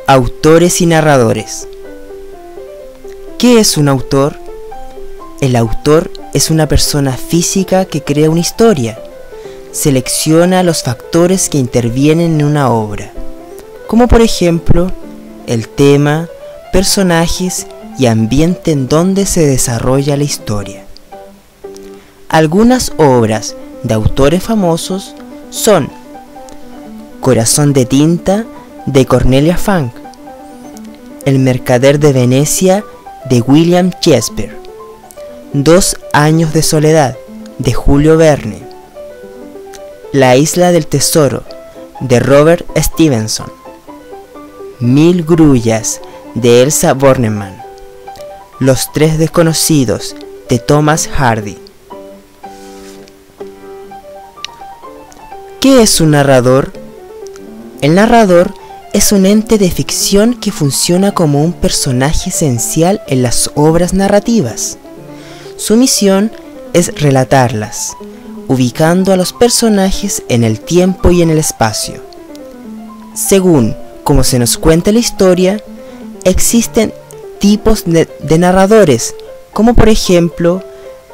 Autores y narradores. ¿Qué es un autor? El autor es una persona física que crea una historia. Selecciona los factores que intervienen en una obra, como por ejemplo el tema, personajes y ambiente en donde se desarrolla la historia. Algunas obras de autores famosos son Corazón de tinta de Cornelia Funke, El mercader de Venecia de William Shakespeare, 2 años de soledad de Julio Verne, La isla del tesoro de Robert Stevenson, 1000 grullas de Elsa Bornemann, Los tres desconocidos de Thomas Hardy. ¿Qué es un narrador? El narrador es un ente de ficción que funciona como un personaje esencial en las obras narrativas. Su misión es relatarlas, ubicando a los personajes en el tiempo y en el espacio. Según como se nos cuenta la historia, existen tipos de narradores, como por ejemplo,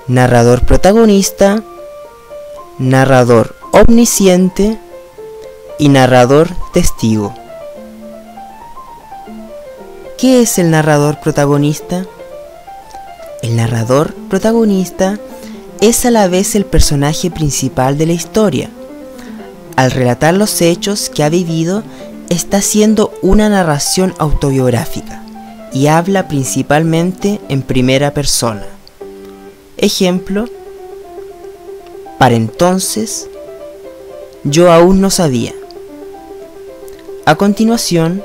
narrador protagonista, narrador omnisciente y narrador testigo. ¿Qué es el narrador protagonista? El narrador protagonista es a la vez el personaje principal de la historia. Al relatar los hechos que ha vivido, está haciendo una narración autobiográfica y habla principalmente en primera persona. Ejemplo: para entonces, yo aún no sabía. A continuación,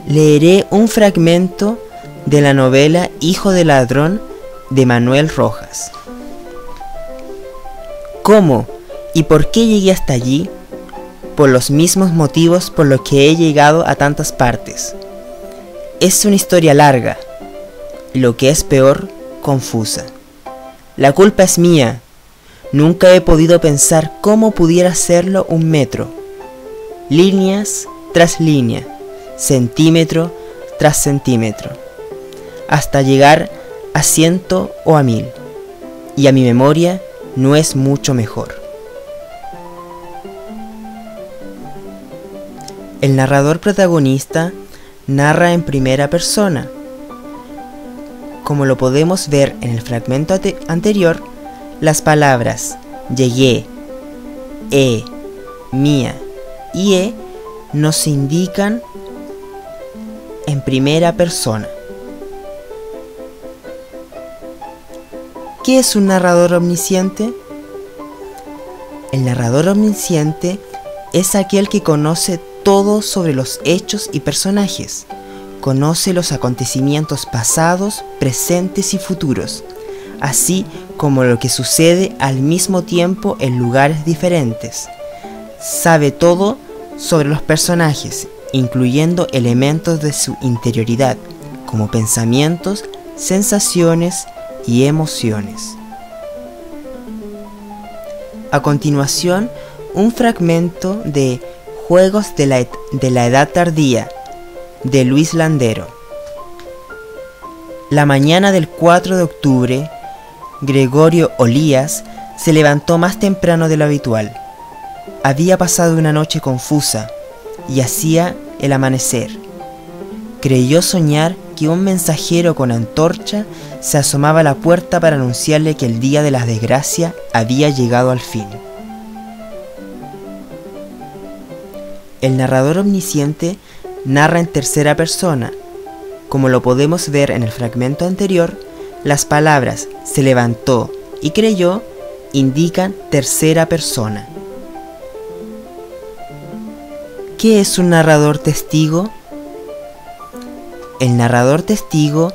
leeré un fragmento de la novela Hijo de ladrón de Manuel Rojas. ¿Cómo y por qué llegué hasta allí? Por los mismos motivos por los que he llegado a tantas partes. Es una historia larga, y lo que es peor, confusa. La culpa es mía. Nunca he podido pensar cómo pudiera hacerlo un metro. Líneas tras línea, centímetro tras centímetro, hasta llegar a 100 o a 1000, y a mi memoria no es mucho mejor. El narrador protagonista narra en primera persona. Como lo podemos ver en el fragmento anterior, las palabras llegué, mía y nos indican en primera persona. ¿Qué es un narrador omnisciente? El narrador omnisciente es aquel que conoce todo sobre los hechos y personajes. Conoce los acontecimientos pasados, presentes y futuros, así como lo que sucede al mismo tiempo en lugares diferentes. Sabe todo sobre los personajes, incluyendo elementos de su interioridad, como pensamientos, sensaciones y emociones. A continuación, un fragmento de Juegos de la Edad Tardía, de Luis Landero. La mañana del 4 de octubre, Gregorio Olías se levantó más temprano de lo habitual. Había pasado una noche confusa y hacía el amanecer. Creyó soñar que un mensajero con antorcha se asomaba a la puerta para anunciarle que el día de la desgracia había llegado al fin. El narrador omnisciente narra en tercera persona. Como lo podemos ver en el fragmento anterior, las palabras se levantó y creyó indican tercera persona. ¿Qué es un narrador testigo? El narrador testigo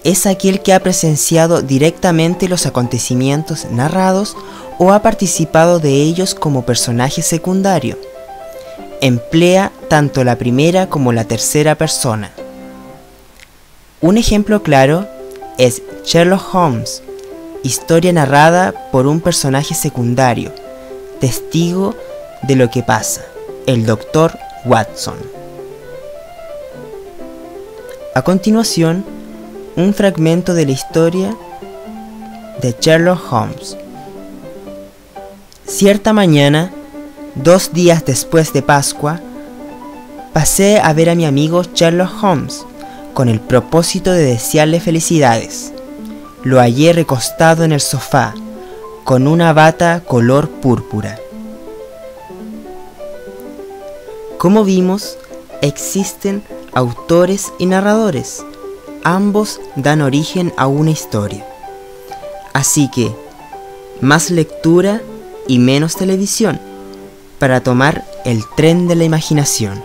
es aquel que ha presenciado directamente los acontecimientos narrados o ha participado de ellos como personaje secundario. Emplea tanto la primera como la tercera persona. Un ejemplo claro es Sherlock Holmes, historia narrada por un personaje secundario, testigo de lo que pasa, el Dr. Watson. A continuación, un fragmento de la historia de Sherlock Holmes. Cierta mañana, 2 días después de Pascua, pasé a ver a mi amigo Sherlock Holmes con el propósito de desearle felicidades. Lo hallé recostado en el sofá, con una bata color púrpura. Como vimos, existen autores y narradores. Ambos dan origen a una historia. Así que, más lectura y menos televisión para tomar el tren de la imaginación.